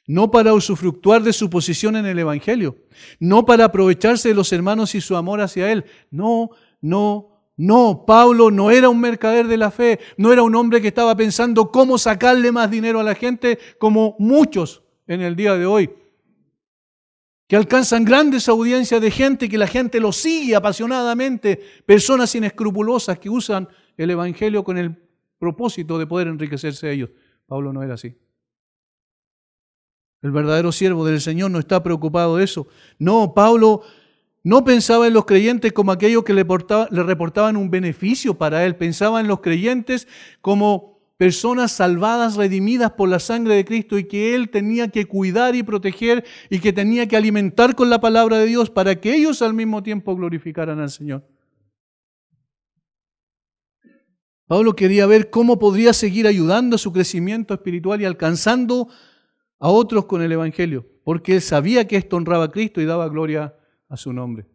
No para usufructuar de su posición en el Evangelio, no para aprovecharse de los hermanos y su amor hacia Él. No, Pablo no era un mercader de la fe, no era un hombre que estaba pensando cómo sacarle más dinero a la gente, como muchos en el día de hoy, que alcanzan grandes audiencias de gente, que la gente lo sigue apasionadamente, personas inescrupulosas que usan el Evangelio con el propósito de poder enriquecerse ellos. Pablo no era así. El verdadero siervo del Señor no está preocupado de eso. No, Pablo no pensaba en los creyentes como aquellos que le reportaban un beneficio para él. Pensaba en los creyentes como personas salvadas, redimidas por la sangre de Cristo, y que él tenía que cuidar y proteger y que tenía que alimentar con la palabra de Dios para que ellos al mismo tiempo glorificaran al Señor. Pablo quería ver cómo podría seguir ayudando a su crecimiento espiritual y alcanzando a otros con el Evangelio, porque él sabía que esto honraba a Cristo y daba gloria a su nombre.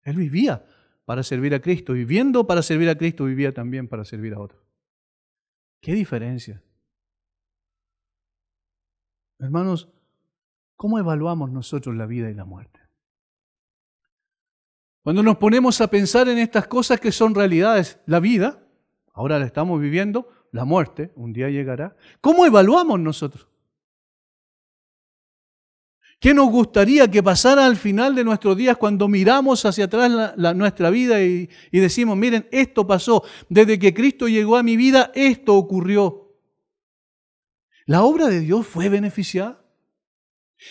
Él vivía para servir a Cristo, viviendo para servir a Cristo, vivía también para servir a otros. ¿Qué diferencia? Hermanos, ¿cómo evaluamos nosotros la vida y la muerte? Cuando nos ponemos a pensar en estas cosas que son realidades, la vida, ahora la estamos viviendo, la muerte, un día llegará. ¿Cómo evaluamos nosotros? ¿Qué nos gustaría que pasara al final de nuestros días cuando miramos hacia atrás nuestra vida y decimos, miren, esto pasó, desde que Cristo llegó a mi vida, esto ocurrió? ¿La obra de Dios fue beneficiada?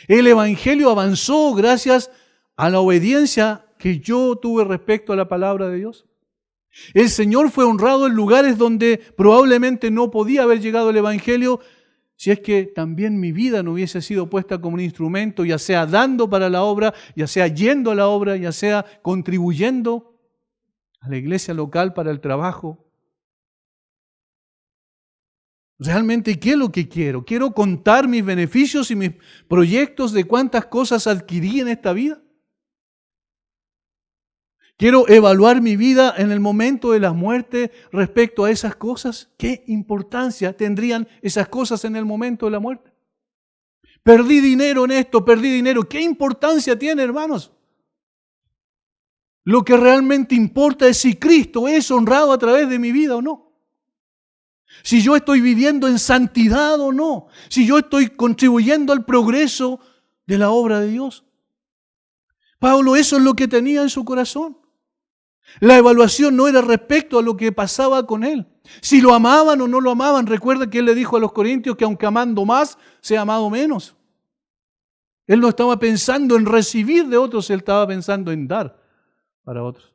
¿El Evangelio avanzó gracias a la obediencia que yo tuve respecto a la palabra de Dios? ¿El Señor fue honrado en lugares donde probablemente no podía haber llegado el Evangelio si es que también mi vida no hubiese sido puesta como un instrumento, ya sea dando para la obra, ya sea yendo a la obra, ya sea contribuyendo a la iglesia local para el trabajo? Realmente, ¿qué es lo que quiero? ¿Quiero contar mis beneficios y mis proyectos de cuántas cosas adquirí en esta vida? ¿Quiero evaluar mi vida en el momento de la muerte respecto a esas cosas? ¿Qué importancia tendrían esas cosas en el momento de la muerte? Perdí dinero en esto, perdí dinero. ¿Qué importancia tiene, hermanos? Lo que realmente importa es si Cristo es honrado a través de mi vida o no. Si yo estoy viviendo en santidad o no. Si yo estoy contribuyendo al progreso de la obra de Dios. Pablo, eso es lo que tenía en su corazón. La evaluación no era respecto a lo que pasaba con él. Si lo amaban o no lo amaban. Recuerda que él le dijo a los corintios que aunque amando más, sea amado menos. Él no estaba pensando en recibir de otros, él estaba pensando en dar para otros.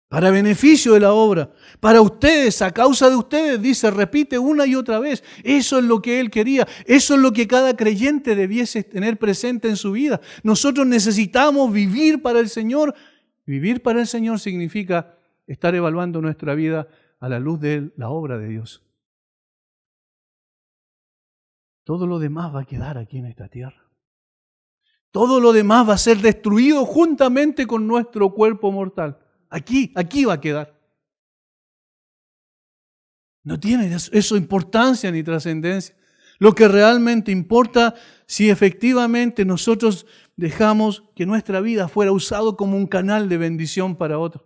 Para beneficio de la obra, para ustedes, a causa de ustedes, dice, repite una y otra vez. Eso es lo que él quería, eso es lo que cada creyente debiese tener presente en su vida. Nosotros necesitamos vivir para el Señor. Vivir para el Señor significa estar evaluando nuestra vida a la luz de la obra de Dios. Todo lo demás va a quedar aquí en esta tierra. Todo lo demás va a ser destruido juntamente con nuestro cuerpo mortal. Aquí va a quedar. No tiene eso importancia ni trascendencia. Lo que realmente importa, si efectivamente nosotros dejamos que nuestra vida fuera usado como un canal de bendición para otros.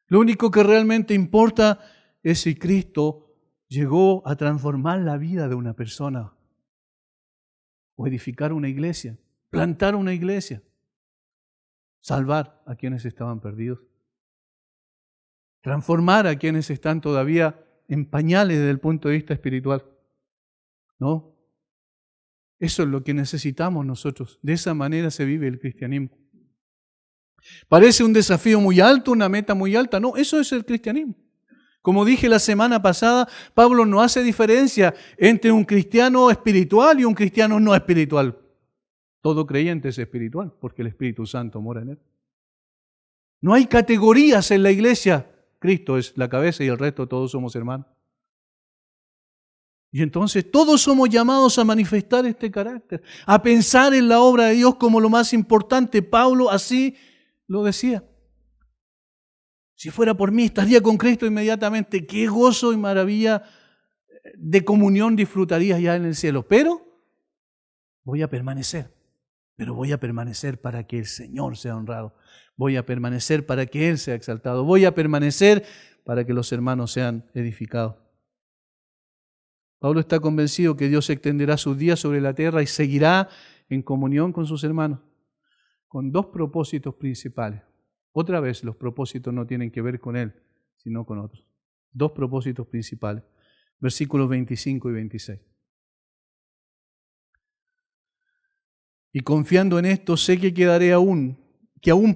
Lo único que realmente importa es si Cristo llegó a transformar la vida de una persona, o edificar una iglesia, plantar una iglesia, salvar a quienes estaban perdidos, transformar a quienes están todavía en pañales desde el punto de vista espiritual. ¿No? Eso es lo que necesitamos nosotros. De esa manera se vive el cristianismo. Parece un desafío muy alto, una meta muy alta. No, eso es el cristianismo. Como dije la semana pasada, Pablo no hace diferencia entre un cristiano espiritual y un cristiano no espiritual. Todo creyente es espiritual porque el Espíritu Santo mora en él. No hay categorías en la iglesia. Cristo es la cabeza y el resto todos somos hermanos. Y entonces todos somos llamados a manifestar este carácter, a pensar en la obra de Dios como lo más importante. Pablo así lo decía. Si fuera por mí, estaría con Cristo inmediatamente. Qué gozo y maravilla de comunión disfrutaría ya en el cielo. Pero voy a permanecer. Pero voy a permanecer para que el Señor sea honrado. Voy a permanecer para que Él sea exaltado. Voy a permanecer para que los hermanos sean edificados. Pablo está convencido que Dios extenderá sus días sobre la tierra y seguirá en comunión con sus hermanos, con dos propósitos principales. Otra vez, los propósitos no tienen que ver con Él, sino con otros. Dos propósitos principales. Versículos 25 y 26. Y confiando en esto, sé que quedaré aún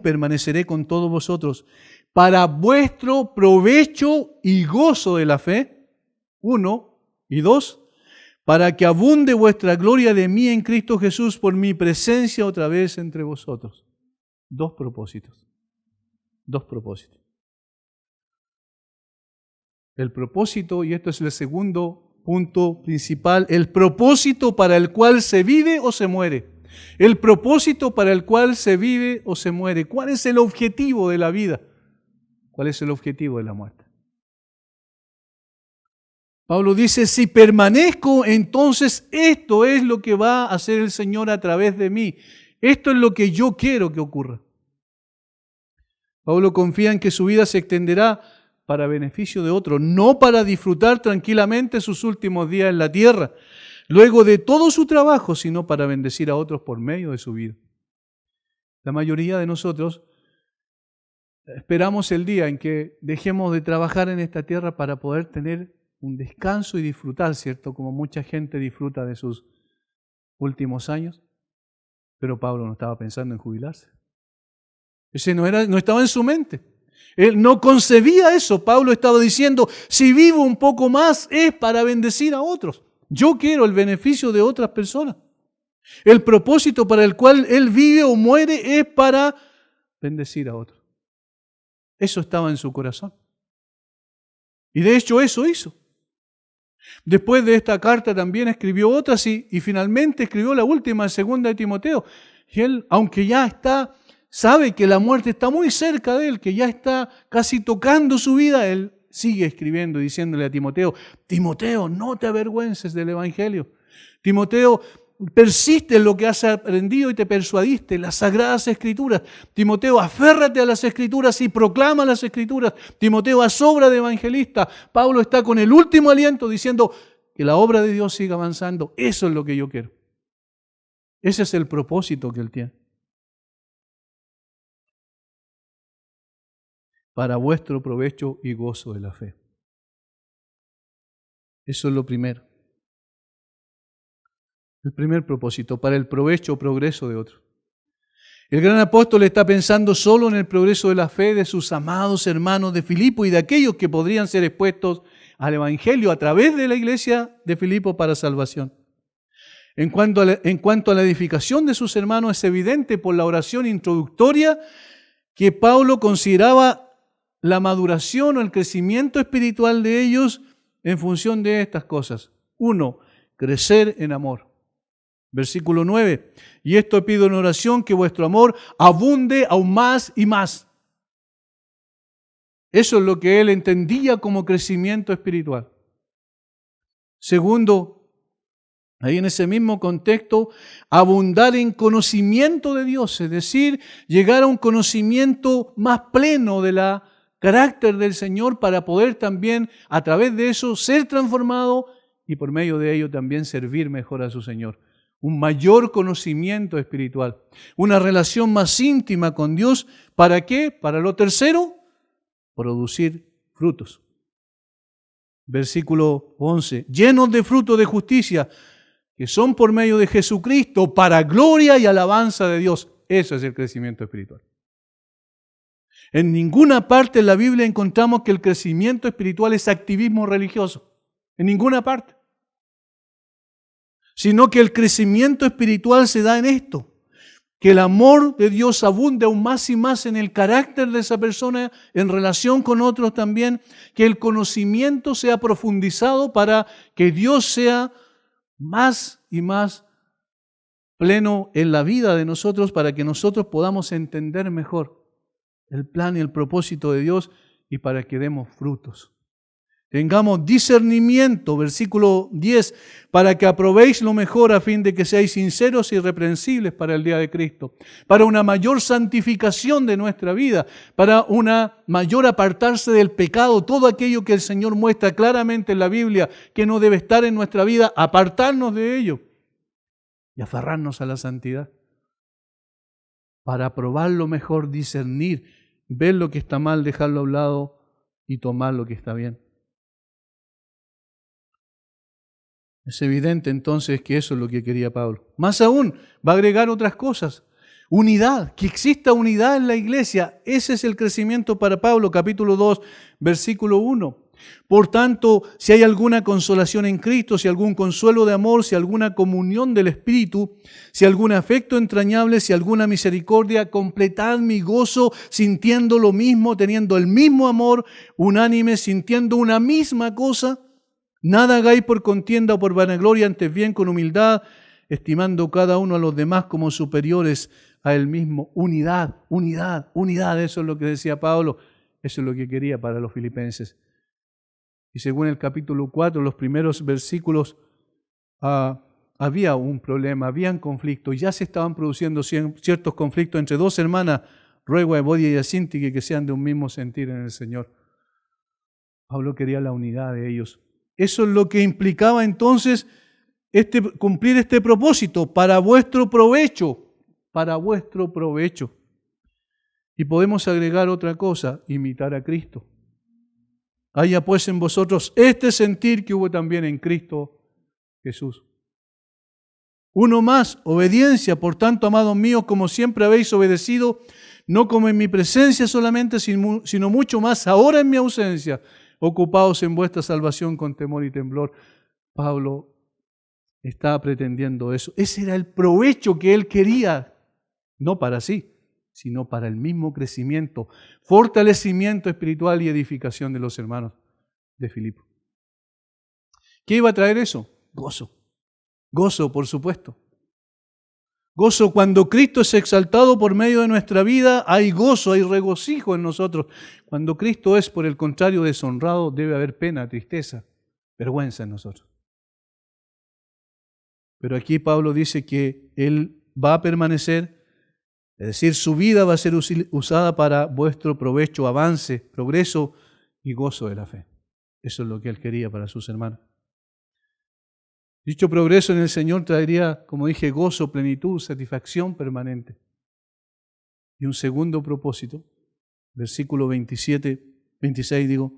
permaneceré con todos vosotros para vuestro provecho y gozo de la fe. 1. Y 2, para que abunde vuestra gloria de mí en Cristo Jesús por mi presencia otra vez entre vosotros. Dos propósitos. El propósito, y esto es el segundo punto principal, el propósito para el cual se vive o se muere. El propósito para el cual se vive o se muere. ¿Cuál es el objetivo de la vida? ¿Cuál es el objetivo de la muerte? Pablo dice, si permanezco, entonces esto es lo que va a hacer el Señor a través de mí. Esto es lo que yo quiero que ocurra. Pablo confía en que su vida se extenderá para beneficio de otros, no para disfrutar tranquilamente sus últimos días en la tierra, luego de todo su trabajo, sino para bendecir a otros por medio de su vida. La mayoría de nosotros esperamos el día en que dejemos de trabajar en esta tierra para poder tener un descanso y disfrutar, ¿cierto? Como mucha gente disfruta de sus últimos años. Pero Pablo no estaba pensando en jubilarse. Ese no estaba en su mente. Él no concebía eso. Pablo estaba diciendo, si vivo un poco más es para bendecir a otros. Yo quiero el beneficio de otras personas. El propósito para el cual él vive o muere es para bendecir a otros. Eso estaba en su corazón. Y de hecho eso hizo. Después de esta carta también escribió otras y finalmente escribió la última, segunda de Timoteo. Y él, aunque ya sabe que la muerte está muy cerca de él, que ya está casi tocando su vida, él sigue escribiendo y diciéndole a Timoteo, Timoteo, no te avergüences del Evangelio. Timoteo, persiste en lo que has aprendido y te persuadiste, las Sagradas Escrituras. Timoteo, aférrate a las Escrituras y proclama las Escrituras. Timoteo, haz obra de evangelista. Pablo está con el último aliento diciendo que la obra de Dios siga avanzando. Eso es lo que yo quiero. Ese es el propósito que él tiene. Para vuestro provecho y gozo de la fe. Eso es lo primero. El primer propósito, para el provecho o progreso de otros. El gran apóstol está pensando solo en el progreso de la fe de sus amados hermanos de Filipo y de aquellos que podrían ser expuestos al Evangelio a través de la iglesia de Filipo para salvación. En cuanto a la edificación de sus hermanos, es evidente por la oración introductoria que Pablo consideraba la maduración o el crecimiento espiritual de ellos en función de estas cosas. 1. Crecer en amor. Versículo 9. Y esto pido en oración, que vuestro amor abunde aún más y más. Eso es lo que él entendía como crecimiento espiritual. Segundo, ahí en ese mismo contexto, abundar en conocimiento de Dios, es decir, llegar a un conocimiento más pleno de la carácter del Señor para poder también a través de eso ser transformado y por medio de ello también servir mejor a su Señor. Un mayor conocimiento espiritual, una relación más íntima con Dios. ¿Para qué? Para lo tercero, producir frutos. Versículo 11, llenos de frutos de justicia, que son por medio de Jesucristo, para gloria y alabanza de Dios. Eso es el crecimiento espiritual. En ninguna parte de la Biblia encontramos que el crecimiento espiritual es activismo religioso. En ninguna parte. Sino que el crecimiento espiritual se da en esto, que el amor de Dios abunde aún más y más en el carácter de esa persona, en relación con otros también, que el conocimiento sea profundizado para que Dios sea más y más pleno en la vida de nosotros, para que nosotros podamos entender mejor el plan y el propósito de Dios y para que demos frutos. Tengamos discernimiento, versículo 10, para que aprobéis lo mejor a fin de que seáis sinceros y irreprensibles para el día de Cristo, para una mayor santificación de nuestra vida, para una mayor apartarse del pecado, todo aquello que el Señor muestra claramente en la Biblia que no debe estar en nuestra vida, apartarnos de ello y aferrarnos a la santidad. Para aprobar lo mejor, discernir, ver lo que está mal, dejarlo a un lado y tomar lo que está bien. Es evidente entonces que eso es lo que quería Pablo. Más aún, va a agregar otras cosas. Unidad, que exista unidad en la iglesia. Ese es el crecimiento para Pablo, capítulo 2, versículo 1. Por tanto, si hay alguna consolación en Cristo, si algún consuelo de amor, si alguna comunión del Espíritu, si algún afecto entrañable, si alguna misericordia, completad mi gozo sintiendo lo mismo, teniendo el mismo amor, unánime, sintiendo una misma cosa. Nada hagáis por contienda o por vanagloria, antes bien con humildad, estimando cada uno a los demás como superiores a él mismo. Unidad, unidad, unidad. Eso es lo que decía Pablo. Eso es lo que quería para los filipenses. Y según el capítulo 4, los primeros versículos, había un problema, habían conflictos. Ya se estaban produciendo ciertos conflictos entre dos hermanas, Ruego, Evodia y Asíntique, que sean de un mismo sentir en el Señor. Pablo quería la unidad de ellos. Eso es lo que implicaba entonces cumplir este propósito para vuestro provecho, para vuestro provecho. Y podemos agregar otra cosa, imitar a Cristo. Haya pues en vosotros este sentir que hubo también en Cristo Jesús. Uno más, obediencia. Por tanto, amados míos, como siempre habéis obedecido, no como en mi presencia solamente, sino mucho más ahora en mi ausencia, ocupados en vuestra salvación con temor y temblor. Pablo estaba pretendiendo eso. Ese era el provecho que él quería, no para sí, sino para el mismo crecimiento, fortalecimiento espiritual y edificación de los hermanos de Filipo. ¿Qué iba a traer eso? Gozo. Gozo, por supuesto. Gozo, cuando Cristo es exaltado por medio de nuestra vida, hay gozo, hay regocijo en nosotros. Cuando Cristo es, por el contrario, deshonrado, debe haber pena, tristeza, vergüenza en nosotros. Pero aquí Pablo dice que Él va a permanecer, es decir, su vida va a ser usada para vuestro provecho, avance, progreso y gozo de la fe. Eso es lo que Él quería para sus hermanos. Dicho progreso en el Señor traería, como dije, gozo, plenitud, satisfacción permanente. Y un segundo propósito, versículo 26 digo,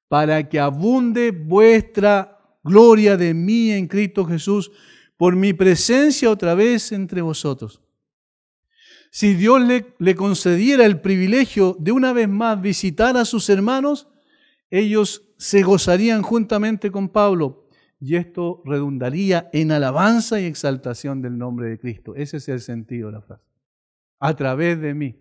para que abunde vuestra gloria de mí en Cristo Jesús por mi presencia otra vez entre vosotros. Si Dios le concediera el privilegio de una vez más visitar a sus hermanos, ellos se gozarían juntamente con Pablo. Y esto redundaría en alabanza y exaltación del nombre de Cristo. Ese es el sentido de la frase. A través de mí.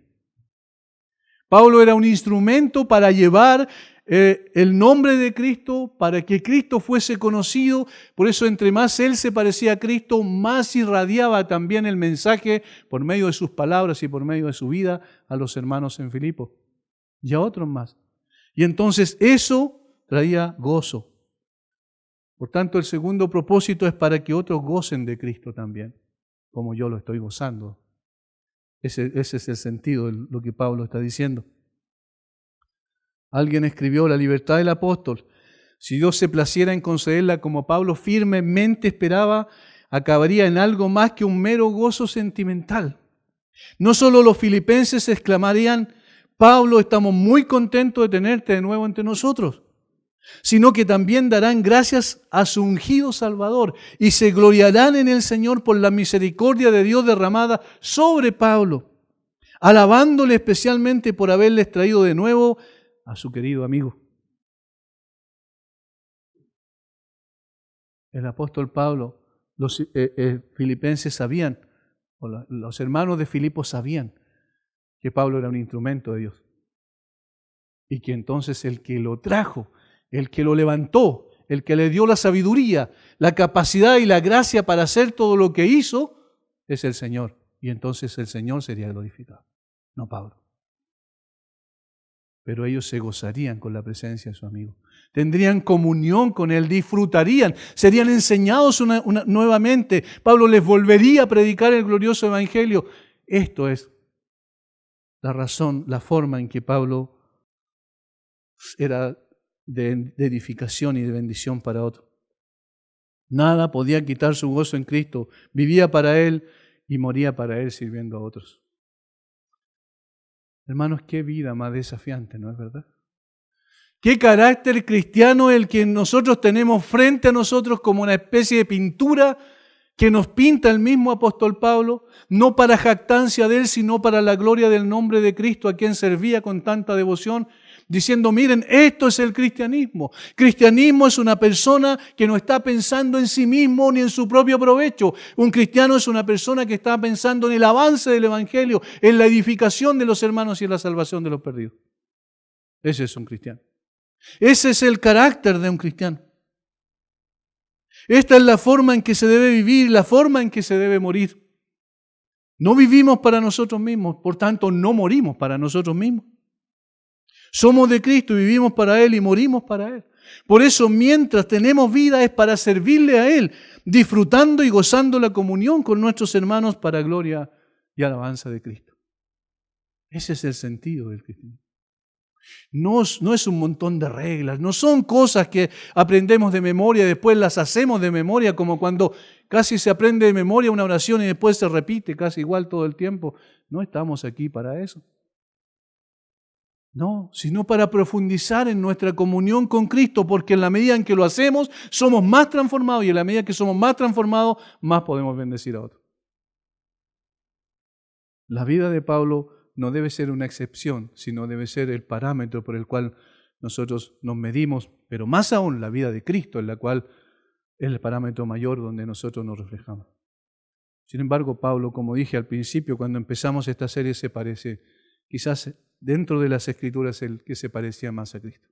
Pablo era un instrumento para llevar el nombre de Cristo, para que Cristo fuese conocido. Por eso, entre más él se parecía a Cristo, más irradiaba también el mensaje por medio de sus palabras y por medio de su vida a los hermanos en Filipo y a otros más. Y entonces eso traía gozo. Por tanto, el segundo propósito es para que otros gocen de Cristo también, como yo lo estoy gozando. Ese es el sentido de lo que Pablo está diciendo. Alguien escribió: la libertad del apóstol, si Dios se placiera en concederla como Pablo firmemente esperaba, acabaría en algo más que un mero gozo sentimental. No solo los filipenses exclamarían: Pablo, estamos muy contentos de tenerte de nuevo entre nosotros, sino que también darán gracias a su ungido Salvador y se gloriarán en el Señor por la misericordia de Dios derramada sobre Pablo, alabándole especialmente por haberles traído de nuevo a su querido amigo. El apóstol Pablo, los filipenses sabían, o los hermanos de Filipo sabían que Pablo era un instrumento de Dios y que entonces el que lo trajo, el que lo levantó, el que le dio la sabiduría, la capacidad y la gracia para hacer todo lo que hizo, es el Señor. Y entonces el Señor sería glorificado, no Pablo. Pero ellos se gozarían con la presencia de su amigo. Tendrían comunión con él, disfrutarían, serían enseñados nuevamente. Pablo les volvería a predicar el glorioso evangelio. Esto es la razón, la forma en que Pablo era de edificación y de bendición para otros. Nada podía quitar su gozo en Cristo. Vivía para Él y moría para Él sirviendo a otros. Hermanos, qué vida más desafiante, ¿no es verdad? Qué carácter cristiano el que nosotros tenemos frente a nosotros como una especie de pintura que nos pinta el mismo apóstol Pablo, no para jactancia de él, sino para la gloria del nombre de Cristo, a quien servía con tanta devoción, diciendo: miren, esto es el cristianismo. Cristianismo es una persona que no está pensando en sí mismo ni en su propio provecho. Un cristiano es una persona que está pensando en el avance del evangelio, en la edificación de los hermanos y en la salvación de los perdidos. Ese es un cristiano. Ese es el carácter de un cristiano. Esta es la forma en que se debe vivir, la forma en que se debe morir. No vivimos para nosotros mismos, por tanto no morimos para nosotros mismos. Somos de Cristo y vivimos para Él y morimos para Él. Por eso, mientras tenemos vida, es para servirle a Él, disfrutando y gozando la comunión con nuestros hermanos para gloria y alabanza de Cristo. Ese es el sentido del cristianismo. No es un montón de reglas, no son cosas que aprendemos de memoria y después las hacemos de memoria, como cuando casi se aprende de memoria una oración y después se repite casi igual todo el tiempo. No estamos aquí para eso. No, sino para profundizar en nuestra comunión con Cristo, porque en la medida en que lo hacemos, somos más transformados y en la medida que somos más transformados, más podemos bendecir a otros. La vida de Pablo no debe ser una excepción, sino debe ser el parámetro por el cual nosotros nos medimos, pero más aún la vida de Cristo, en la cual es el parámetro mayor donde nosotros nos reflejamos. Sin embargo, Pablo, como dije al principio, cuando empezamos esta serie, se parece, quizás dentro de las Escrituras, el que se parecía más a Cristo.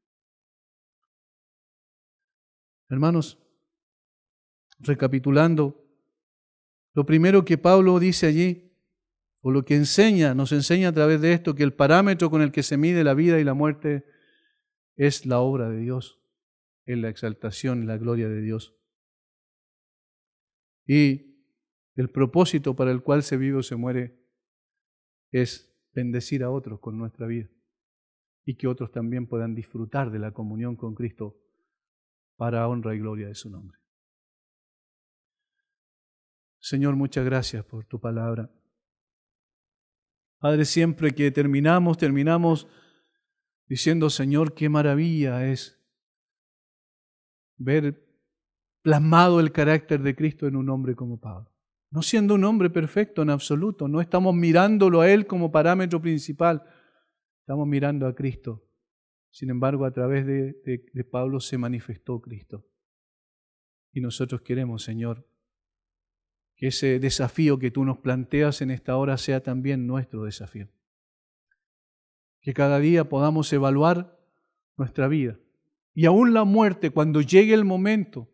Hermanos, recapitulando, lo primero que Pablo dice allí, o lo que nos enseña a través de esto, que el parámetro con el que se mide la vida y la muerte es la obra de Dios, es la exaltación y la gloria de Dios. Y el propósito para el cual se vive o se muere es bendecir a otros con nuestra vida y que otros también puedan disfrutar de la comunión con Cristo para honra y gloria de su nombre. Señor, muchas gracias por tu palabra. Padre, siempre que terminamos diciendo, Señor, qué maravilla es ver plasmado el carácter de Cristo en un hombre como Pablo. No siendo un hombre perfecto en absoluto, no estamos mirándolo a Él como parámetro principal, estamos mirando a Cristo. Sin embargo, a través de Pablo se manifestó Cristo. Y nosotros queremos, Señor, que ese desafío que tú nos planteas en esta hora sea también nuestro desafío. Que cada día podamos evaluar nuestra vida. Y aún la muerte, cuando llegue el momento,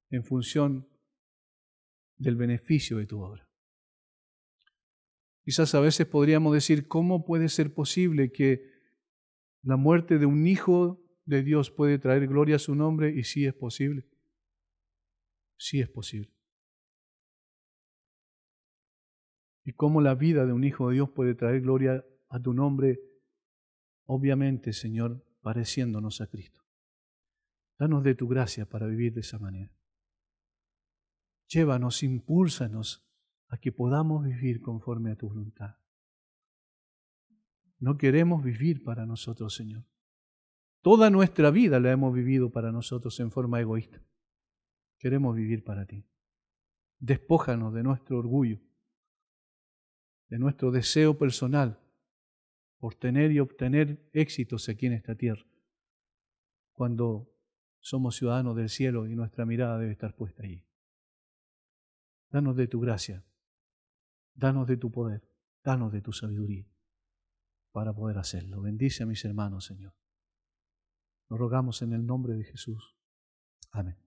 en función del beneficio de tu obra. Quizás a veces podríamos decir, ¿cómo puede ser posible que la muerte de un hijo de Dios puede traer gloria a su nombre? Y sí es posible. Sí es posible. Y cómo la vida de un hijo de Dios puede traer gloria a tu nombre, obviamente, Señor, pareciéndonos a Cristo. Danos de tu gracia para vivir de esa manera. Llévanos, impúlsanos a que podamos vivir conforme a tu voluntad. No queremos vivir para nosotros, Señor. Toda nuestra vida la hemos vivido para nosotros en forma egoísta. Queremos vivir para ti. Despójanos de nuestro orgullo, de nuestro deseo personal por tener y obtener éxitos aquí en esta tierra, cuando somos ciudadanos del cielo y nuestra mirada debe estar puesta allí. Danos de tu gracia, danos de tu poder, danos de tu sabiduría para poder hacerlo. Bendice a mis hermanos, Señor. Lo rogamos en el nombre de Jesús. Amén.